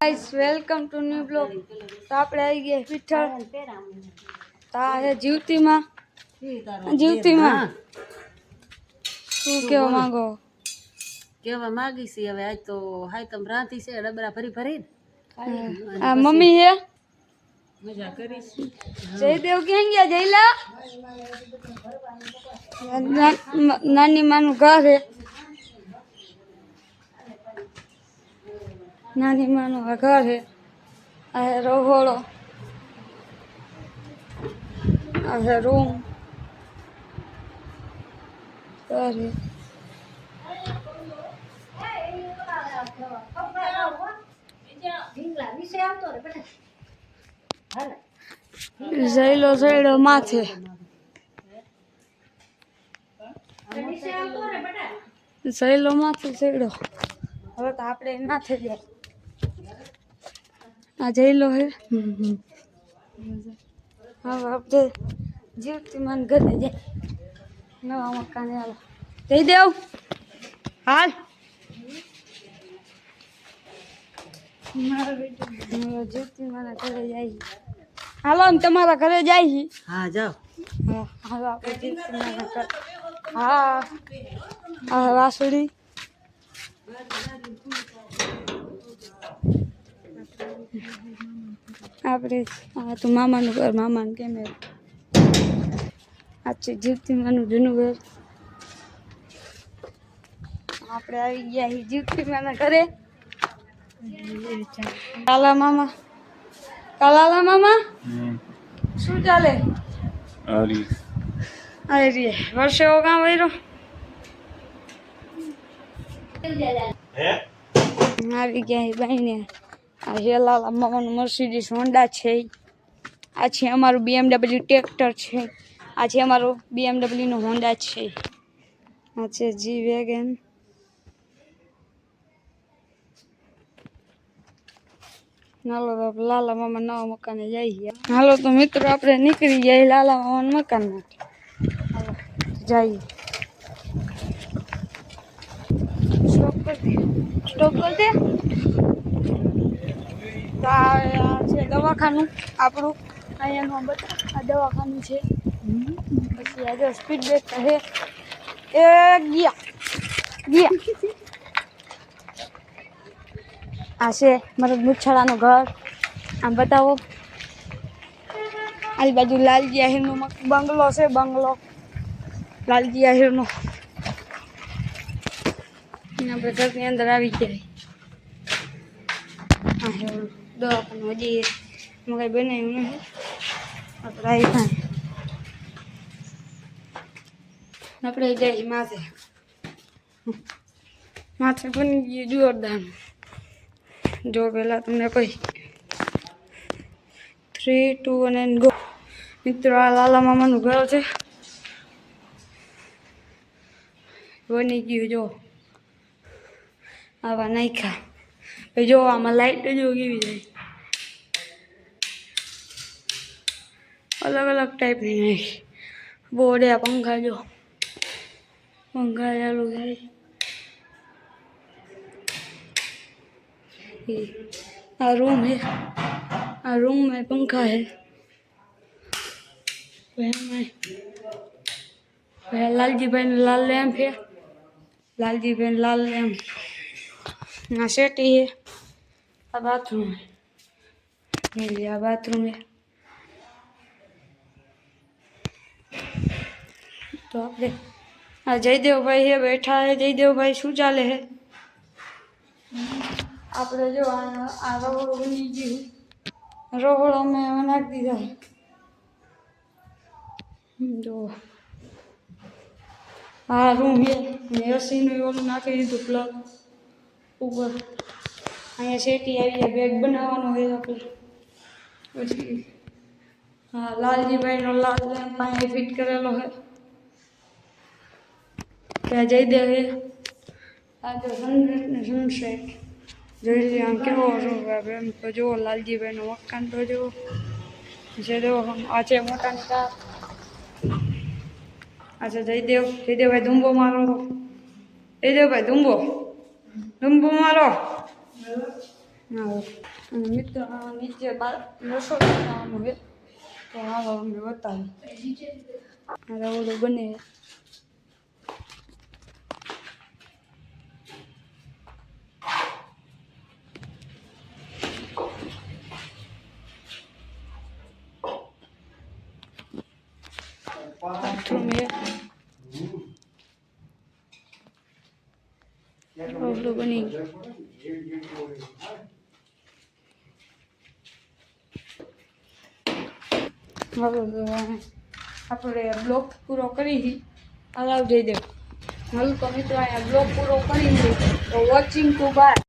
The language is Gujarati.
Guys welcome to new blog. तो આપણે આવી ગયા પીઠળ તા હે જીવતીમાં શું કેવા માંગો? કેવા માંગી છે હવે આજ તો હાય તમ રાંધી છે ડબરા ભરી ભરી આ મમ્મી હે મજા કરીશ. જયદેવ ક્યાં ગયા? જયલા નાની માનું ઘર હે, નાની માનું ઘર હે। આ હે રહોળો, આ હે રૂમ ઘર હે। જયલો જયડો માથે જયલો માથે જયડો। હવે તો આપણે માથે જાય। આ જયલો હે। હવે આપણે જીવતીમાન ઘરે જાય નવા મકાને। હાલો જયદેવ હાલ જીવતીમાના ઘરે જાય। હાલો આમ તમારા ઘરે જાય છે? હા જાઓ। હા હાલો આપણે જીવતીમાના ઘરે। હા આ વાસુડી આપણે આ તો મામાનું ઘર, મામાનું કેમેરો। આ છે જીવતીમાનું જૂનું ઘર। આપણે આવી ગયા છીએ જીવતીમાના ઘરે। કાલા મામા, કાલા મામા શું ચાલે? અરે વર્ષે કામ વર્યો આવી ગયા બાઈને। આ હેલાલા મામાનું મર્સિડીઝ હોન્ડા છે। આ છે અમારું BMW ટ્રેક્ટર છે। આ છે અમારું BMW નું હોન્ડા છે। આ છે જી વેગન। હાલો તો લાલા મામા નવા મકાને જઈએ। હાલો તો મિત્રો આપણે નીકળી ગયા લાલા મામાના મકાન માટે। હાલો જઈએ। સ્ટોપ કરી દે। તો આ છે દવાખાનું આપણું, અહીંયાનું બધા આ દવાખાનું છે। પછી આ જો સ્પીડ બ્રેકર છે। એ ગયા ગયા। આ છે મારું મુછાળાનું ઘર। આમ બતાવો। આજુબાજુ લાલજી આહિરનો બંગલો છે, બંગલો લાલજી આહિરનો। આપણે ઘરની અંદર આવી ગયા। હા હે દવાખાનું હજી કઈ બનાવ્યું નથી। આપણે આવી થાય આપણે જઈએ માથે। માથે બની ગયું જોરદાર। જો પેલા તમને કોઈ 3, 2 અને ગો। મિત્રો આ લાલા મામાનું ઘર છે, બની ગયું। જો આવા નાખ્યા ભાઈ। જો આમાં લાઈટ જો કેવી જાય, અલગ અલગ ટાઈપની નાખી। બોર્ડ પંખા જો પંખા ચાલુ થાય। આ रूम है, आ रूम में पंखा है। लालजी भाई ने लाल लैंप है, लालजी भाई लाल लैंप। ना सेटी है। आ बाथरूम है, ये आ बाथरूम है। तो આપણે આ જયદેવ ભાઈ है बैठा है। जयदेव भाई શું ચાલે है? આપણે જો આ રહોળો બની ગયું। રહોળો મેં નાખી દીધા। જો આ રૂમ છે, એસીનું ઓલું નાખી દીધું પ્લગ ઉપર। અહીંયા સેટી આવી જાય, બેડ બનાવવાનો હોય આપણે। પછી હા લાલજીભાઈનો લાલ લેમ્પ અહીંયા ફિટ કરેલો છે। ત્યાં જયદેવ છે। આ જો સનરાઈઝ ને સનસેટ જોઈ લે। આમ કેવો એમ તો જુઓ લાલજીભાઈનું મકાન તો જુઓ છે। જો આ છે મોટાની કાર। આ છે જયદેવ। જયદેવભાઈ ધૂંબો મારો। જયદેવભાઈ ધૂંબો ધૂંબો મારો। હા મિત્ર નીચે રસોઈ બનાવવાનું છે તો હાલો અમને બતાવી હવે ઓલું બને બાથરૂમ છે ઓલું બની આપણે બ્લોક પૂરો કરી અલાવ જઈ દે હાલ તો મિત્રો અહીંયા બ્લોક પૂરો કરી તો વોચિંગ ટુ બાય